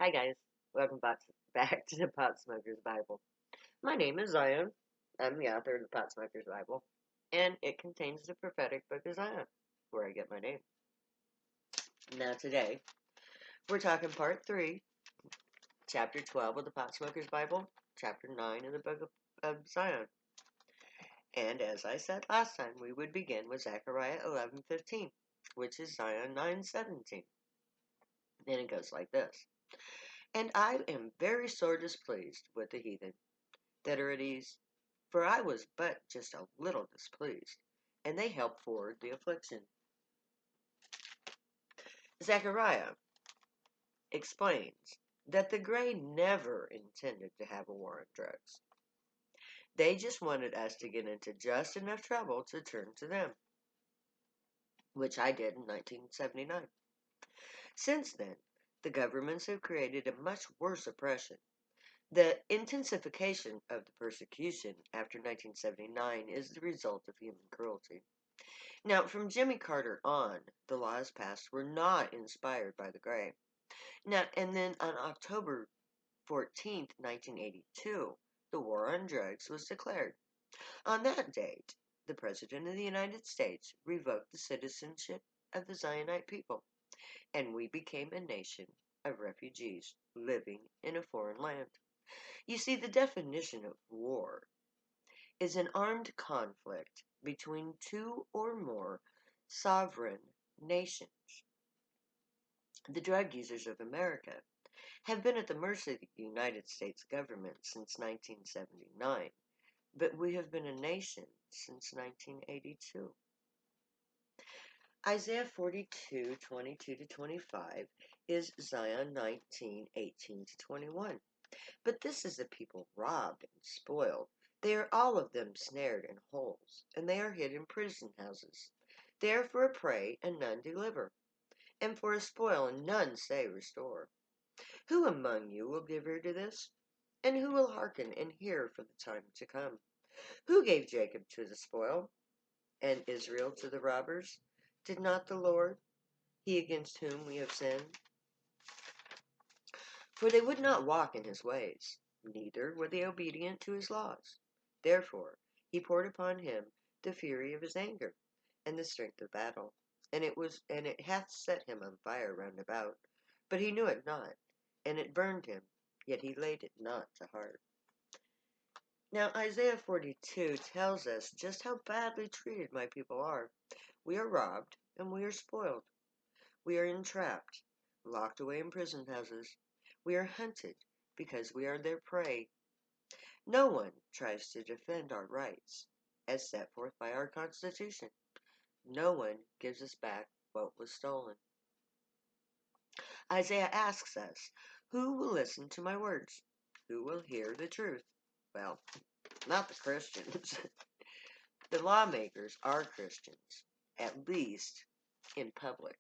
Hi guys, welcome back to the Pot Smoker's Bible. My name is Zion. I'm the author of the Pot Smoker's Bible, and it contains the prophetic book of Zion, where I get my name. Now today, we're talking part 3, chapter 12 of the Pot Smoker's Bible, chapter 9 of the book of Zion. And as I said last time, we would begin with Zechariah 11:15, which is Zion 9:17. And it goes like this. And I am very sore displeased with the heathen that are at ease, for I was but just a little displeased, and they helped forward the affliction. Zechariah explains that the Grey never intended to have a war on drugs. They just wanted us to get into just enough trouble to turn to them, which I did in 1979. Since then, the governments have created a much worse oppression. The intensification of the persecution after 1979 is the result of human cruelty. Now, from Jimmy Carter on, the laws passed were not inspired by the Gray. Now, and then on October 14th, 1982, the war on drugs was declared. On that date, the President of the United States revoked the citizenship of the Zionite people, and we became a nation of refugees living in a foreign land. You see, the definition of war is an armed conflict between two or more sovereign nations. The drug users of America have been at the mercy of the United States government since 1979, but we have been a nation since 1982. Isaiah 42:22 to 25 is Zion 19:18 to 21. But this is a people robbed and spoiled. They are all of them snared in holes, and they are hid in prison houses. They are for a prey, and none deliver, and for a spoil, and none say restore. Who among you will give ear to this? And who will hearken and hear for the time to come? Who gave Jacob to the spoil, and Israel to the robbers? Did not the Lord, he against whom we have sinned? For they would not walk in his ways, neither were they obedient to his laws. Therefore he poured upon him the fury of his anger, and the strength of battle, and it hath set him on fire round about. But he knew it not, and it burned him, yet he laid it not to heart. Now Isaiah 42 tells us just how badly treated my people are. We are robbed, and we are spoiled. We are entrapped, locked away in prison houses. We are hunted because we are their prey. No one tries to defend our rights, as set forth by our Constitution. No one gives us back what was stolen. Isaiah asks us, who will listen to my words? Who will hear the truth? Well, not the Christians. The lawmakers are Christians, at least in public.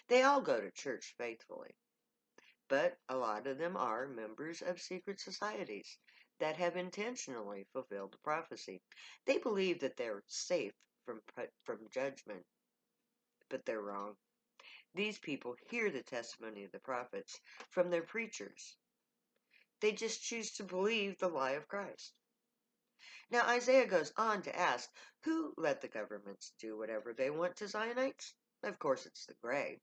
They all go to church faithfully, but a lot of them are members of secret societies that have intentionally fulfilled the prophecy. They believe that they're safe from judgment, but they're wrong. These people hear the testimony of the prophets from their preachers. They just choose to believe the lie of Christ. Now Isaiah goes on to ask, who let the governments do whatever they want to Zionites? Of course it's the Gray.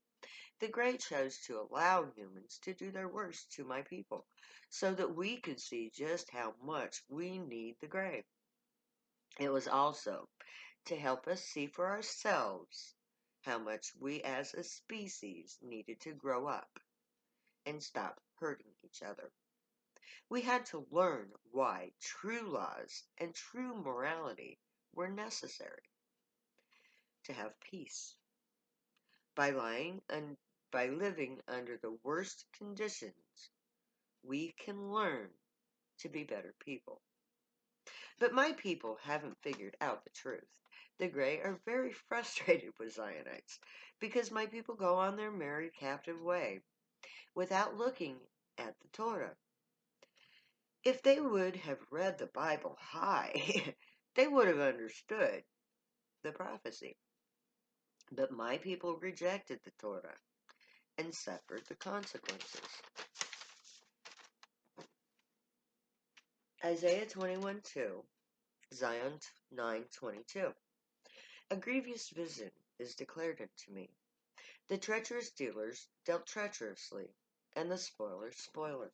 The Gray chose to allow humans to do their worst to my people, so that we could see just how much we need the Gray. It was also to help us see for ourselves how much we as a species needed to grow up and stop hurting each other. We had to learn why true laws and true morality were necessary to have peace. By lying and by living under the worst conditions, we can learn to be better people. But my people haven't figured out the truth. The Gray are very frustrated with Zionites because my people go on their merry captive way without looking at the Torah. If they would have read the Bible high, they would have understood the prophecy. But my people rejected the Torah and suffered the consequences. Isaiah 21:2, Zion 9:22. A grievous vision is declared unto me. The treacherous dealers dealt treacherously, and the spoilers spoiled.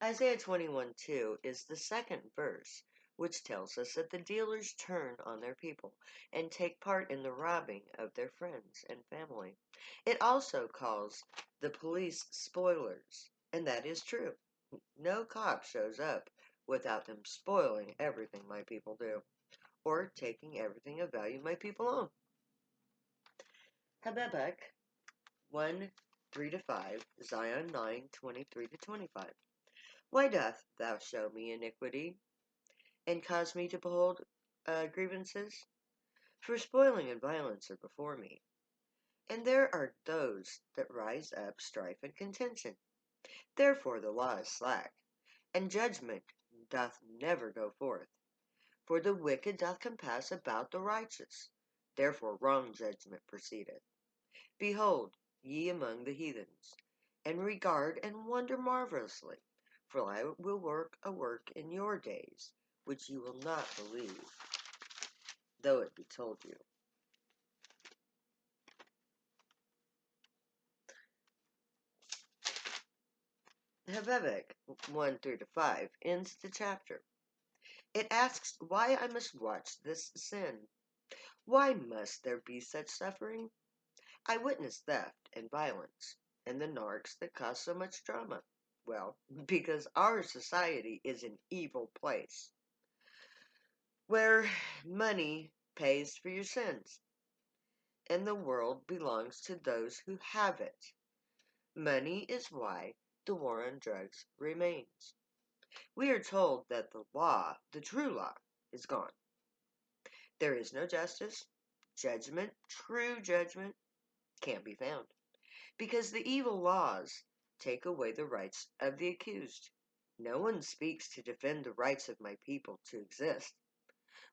Isaiah 21:2 is the second verse, which tells us that the dealers turn on their people and take part in the robbing of their friends and family. It also calls the police spoilers, and that is true. No cop shows up without them spoiling everything my people do, or taking everything of value my people own. Habakkuk 1:3-5, Zion 9:23-25. Why doth thou show me iniquity, and cause me to behold grievances? For spoiling and violence are before me, and there are those that rise up strife and contention. Therefore the law is slack, and judgment doth never go forth. For the wicked doth compass about the righteous, therefore wrong judgment proceedeth. Behold, ye among the heathens, and regard and wonder marvelously, for I will work a work in your days, which you will not believe, though it be told you. Habakkuk 1:3-5 ends the chapter. It asks why I must watch this sin. Why must there be such suffering? I witness theft and violence, and the narcs that cause so much drama. Well, because our society is an evil place, where money pays for your sins, and the world belongs to those who have it. Money is why the war on drugs remains. We are told that the law, the true law, is gone. There is no justice, judgment, true judgment, can't be found, because the evil laws take away the rights of the accused. No one speaks to defend the rights of my people to exist.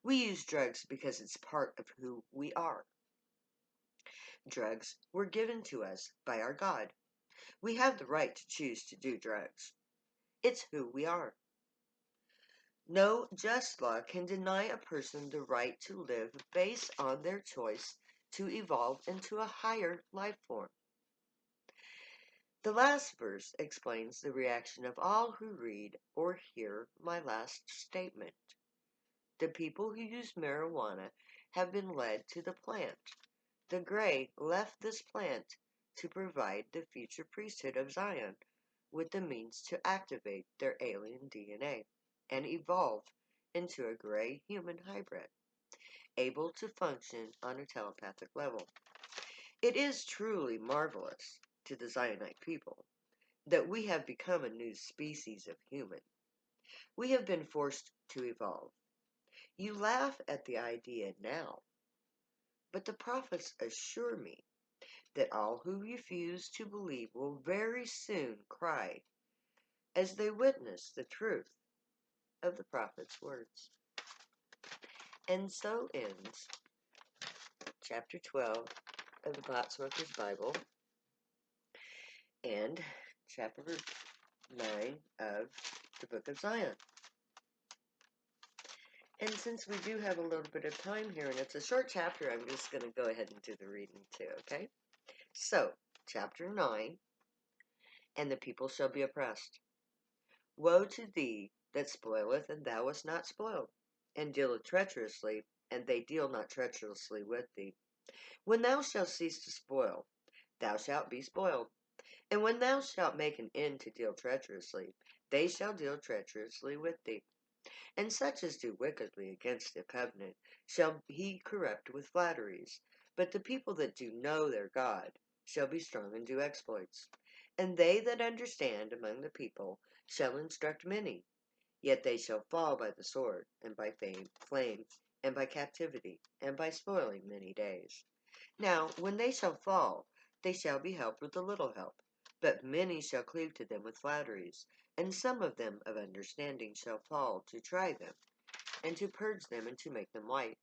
We use drugs because it's part of who we are. Drugs were given to us by our God. We have the right to choose to do drugs. It's who we are. No just law can deny a person the right to live based on their choice to evolve into a higher life form. The last verse explains the reaction of all who read or hear my last statement. The people who use marijuana have been led to the plant. The gray left this plant to provide the future priesthood of Zion with the means to activate their alien DNA and evolve into a gray human hybrid, able to function on a telepathic level. It is truly marvelous to the Zionite people that we have become a new species of human. We have been forced to evolve. You laugh at the idea now, but the prophets assure me that all who refuse to believe will very soon cry as they witness the truth of the prophet's words. And so ends chapter 12 of the Potsmoker's Bible and chapter 9 of the Book of Zion. And since we do have a little bit of time here and it's a short chapter, I'm just going to go ahead and do the reading too, okay? So, chapter 9, and the people shall be oppressed. Woe to thee that spoileth, and thou wast not spoiled, and dealeth treacherously, and they deal not treacherously with thee. When thou shalt cease to spoil, thou shalt be spoiled. And when thou shalt make an end to deal treacherously, they shall deal treacherously with thee. And such as do wickedly against the covenant shall he corrupt with flatteries. But the people that do know their God shall be strong and do exploits. And they that understand among the people shall instruct many. Yet they shall fall by the sword, and by flame, and by captivity, and by spoiling many days. Now, when they shall fall, they shall be helped with a little help. But many shall cleave to them with flatteries, and some of them of understanding shall fall to try them, and to purge them, and to make them white,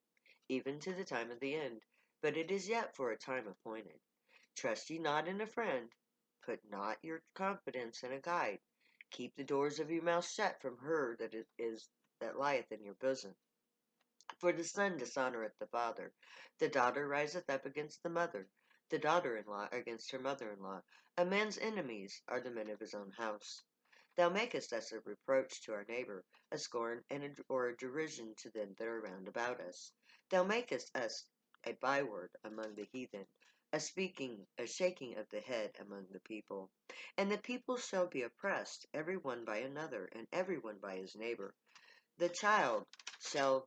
even to the time of the end. But it is yet for a time appointed. Trust ye not in a friend, put not your confidence in a guide. Keep the doors of your mouth shut from her that lieth in your bosom. For the son dishonoureth the father, the daughter riseth up against the mother, the daughter-in-law against her mother-in-law. A man's enemies are the men of his own house. Thou makest us a reproach to our neighbour, a scorn or a derision to them that are round about us. Thou makest us a byword among the heathen, a shaking of the head among the people. And the people shall be oppressed, every one by another, and every one by his neighbour. The child shall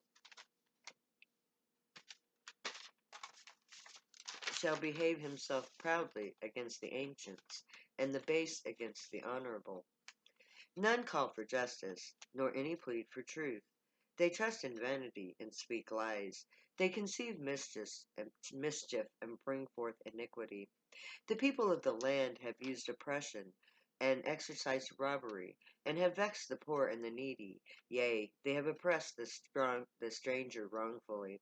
behave himself proudly against the ancients, and the base against the honorable. None call for justice, nor any plead for truth. They trust in vanity and speak lies. They conceive mischief and bring forth iniquity. The people of the land have used oppression and exercised robbery, and have vexed the poor and the needy. Yea, they have oppressed the stranger wrongfully.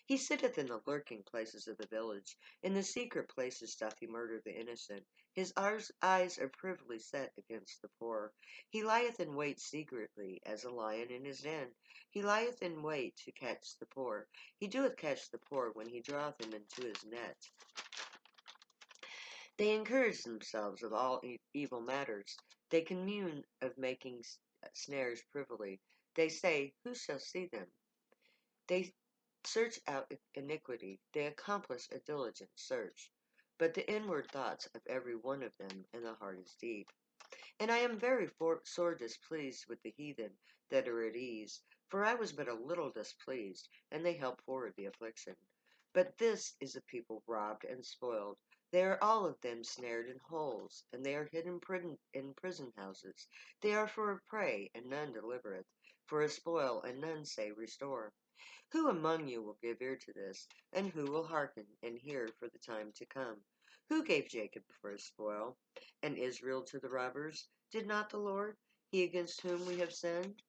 He sitteth in the lurking places of the village. In the secret places doth he murder the innocent. His eyes are privily set against the poor. He lieth in wait secretly, as a lion in his den. He lieth in wait to catch the poor. He doeth catch the poor when he draweth him into his net. They encourage themselves of all evil matters. They commune of making snares privily. They say, who shall see them? They search out iniquity. They accomplish a diligent search. But the inward thoughts of every one of them in the heart is deep. And I am very sore displeased with the heathen that are at ease, for I was but a little displeased, and they help forward the affliction. But this is a people robbed and spoiled. They are all of them snared in holes, and they are hid in prison houses. They are for a prey, and none delivereth, for a spoil, and none say restore. Who among you will give ear to this, and who will hearken and hear for the time to come? Who gave Jacob for a spoil, and Israel to the robbers? Did not the Lord, he against whom we have sinned?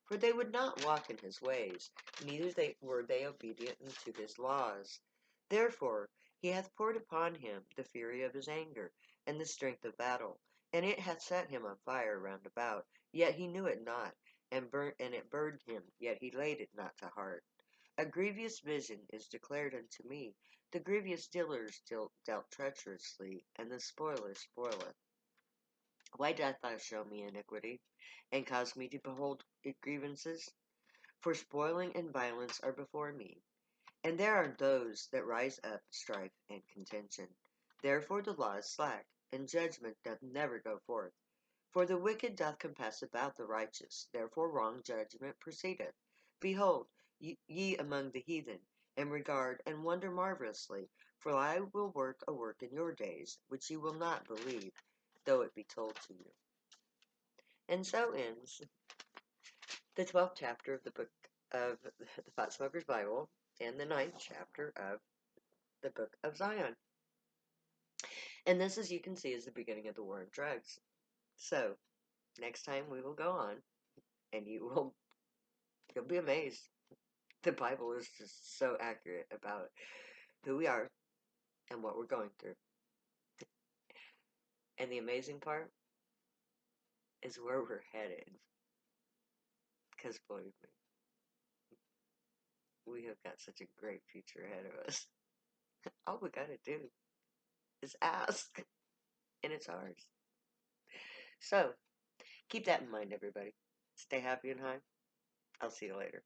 For they would not walk in his ways, neither were they obedient unto his laws. Therefore he hath poured upon him the fury of his anger, and the strength of battle, and it hath set him on fire round about, yet he knew it not, and it burned him, yet he laid it not to heart. A grievous vision is declared unto me. The grievous dealers dealt treacherously, and the spoiler spoileth. Why dost thou show me iniquity, and cause me to behold grievances? For spoiling and violence are before me, and there are those that rise up strife and contention. Therefore the law is slack, and judgment doth never go forth. For the wicked doth compass about the righteous, therefore wrong judgment proceedeth. Behold, ye among the heathen, and regard and wonder marvelously, for I will work a work in your days, which ye will not believe, though it be told to you. And so ends the 12th chapter of the book of the Pot Smoker's Bible, and the 9th chapter of the book of Zion. And this, as you can see, is the beginning of the war on drugs. So, next time we will go on, and you'll be amazed. The Bible is just so accurate about who we are and what we're going through. And the amazing part is where we're headed. Because believe me, we have got such a great future ahead of us. All we gotta do is ask, and it's ours. So, keep that in mind, everybody. Stay happy and high. I'll see you later.